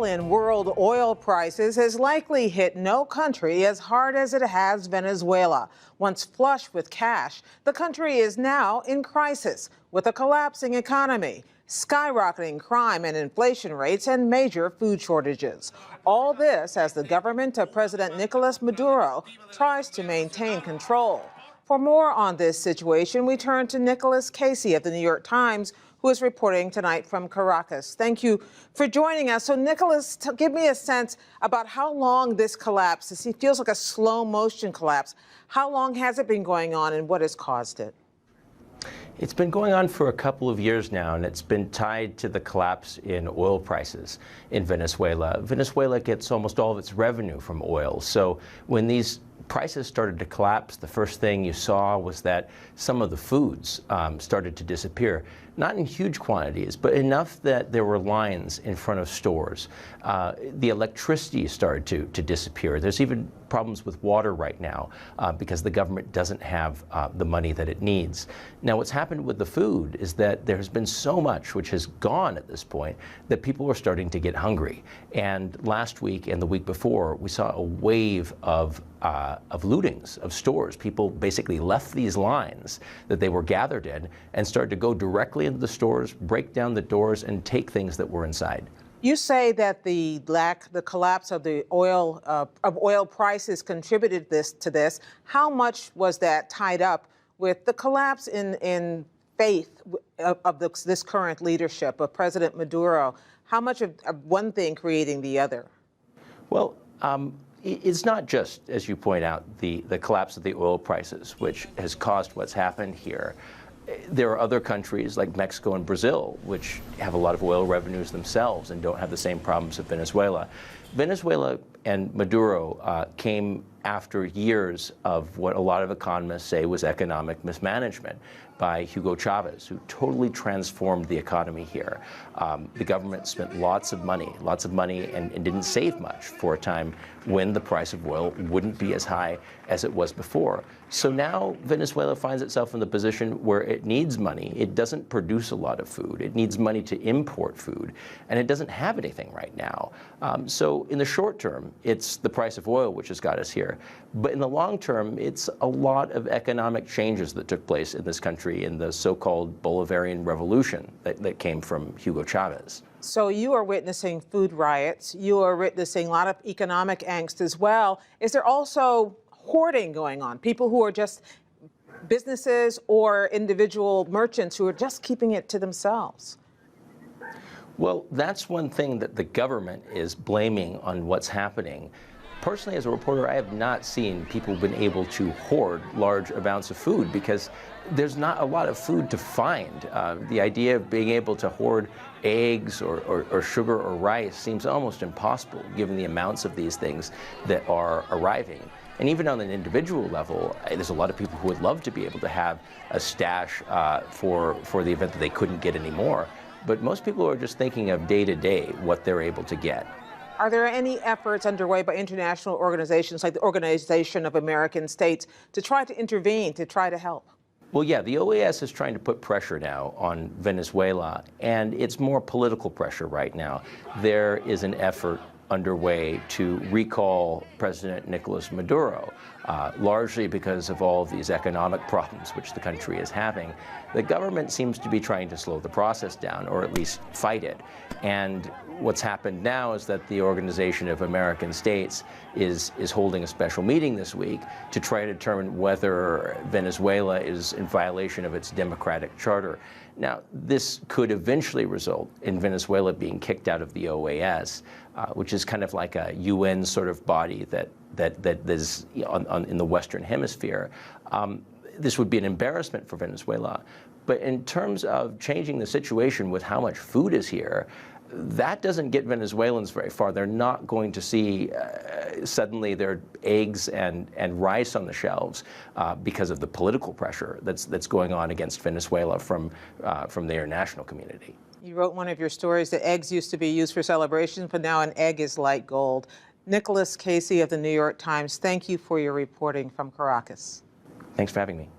fall in world oil prices has likely hit no country as hard as it has Venezuela. Once flush with cash, the country is now in crisis with a collapsing economy, skyrocketing crime and inflation rates, and major food shortages. All this as the government of President Nicolas Maduro tries to maintain control. For more on this situation, we turn to Nicholas Casey of the New York Times, who is reporting tonight from Caracas. Thank you for joining us. So, Nicholas, give me a sense about how long this collapse is. It feels like a slow motion collapse. How long has it been going on, and what has caused it? It's been going on for a couple of years now, and it's been tied to the collapse in oil prices in Venezuela. Venezuela gets almost all of its revenue from oil. So when these prices started to collapse, the first thing you saw was that some of the foods started to disappear. Not in huge quantities, but enough that there were lines in front of stores. The electricity started to disappear. There's even problems with water right now because the government doesn't have the money that it needs. Now, what's happened with the food is that there has been so much which has gone at this point that people are starting to get hungry. And last week and the week before, we saw a wave of lootings of stores. People basically left these lines that they were gathered in and started to go directly into the stores, break down the doors, and take things that were inside. You say that the collapse of the oil prices contributed to this. How much was that tied up with the collapse in faith of this current leadership of President Maduro? How much of one thing creating the other? Well, it's not just, as you point out, the collapse of the oil prices, which has caused what's happened here. There are other countries like Mexico and Brazil, which have a lot of oil revenues themselves and don't have the same problems as Venezuela. Venezuela and Maduro came after years of what a lot of economists say was economic mismanagement by Hugo Chavez, who totally transformed the economy here. The government spent lots of money and didn't save much for a time when the price of oil wouldn't be as high as it was before. So now Venezuela finds itself in the position where it needs money. It doesn't produce a lot of food. It needs money to import food, and it doesn't have anything right now. So in the short term, it's the price of oil which has got us here. But in the long term, it's a lot of economic changes that took place in this country in the so-called Bolivarian Revolution that came from Hugo Chavez. So you are witnessing food riots. You are witnessing a lot of economic angst as well. Is there also hoarding going on? People who are just businesses or individual merchants who are just keeping it to themselves? Well, that's one thing that the government is blaming on what's happening. Personally, as a reporter, I have not seen people been able to hoard large amounts of food because there's not a lot of food to find. The idea of being able to hoard eggs or sugar or rice seems almost impossible given the amounts of these things that are arriving. And even on an individual level, there's a lot of people who would love to be able to have a stash for the event that they couldn't get anymore. But most people are just thinking of day to day what they're able to get. Are there any efforts underway by international organizations like the Organization of American States to try to intervene, to try to help? Well, yeah, the OAS is trying to put pressure now on Venezuela, and it's more political pressure right now. There is an effort underway to recall President Nicolas Maduro, largely because of all of these economic problems which the country is having. The government seems to be trying to slow the process down, or at least fight it. And what's happened now is that the Organization of American States is holding a special meeting this week to try to determine whether Venezuela is in violation of its democratic charter. Now, this could eventually result in Venezuela being kicked out of the OAS, which is kind of like a UN sort of body that is in the Western Hemisphere. This would be an embarrassment for Venezuela. But in terms of changing the situation with how much food is here, that doesn't get Venezuelans very far. They're not going to see suddenly their eggs and rice on the shelves because of the political pressure that's going on against Venezuela from the international community. You wrote one of your stories that eggs used to be used for celebrations, but now an egg is like gold. Nicholas Casey of the New York Times, thank you for your reporting from Caracas. Thanks for having me.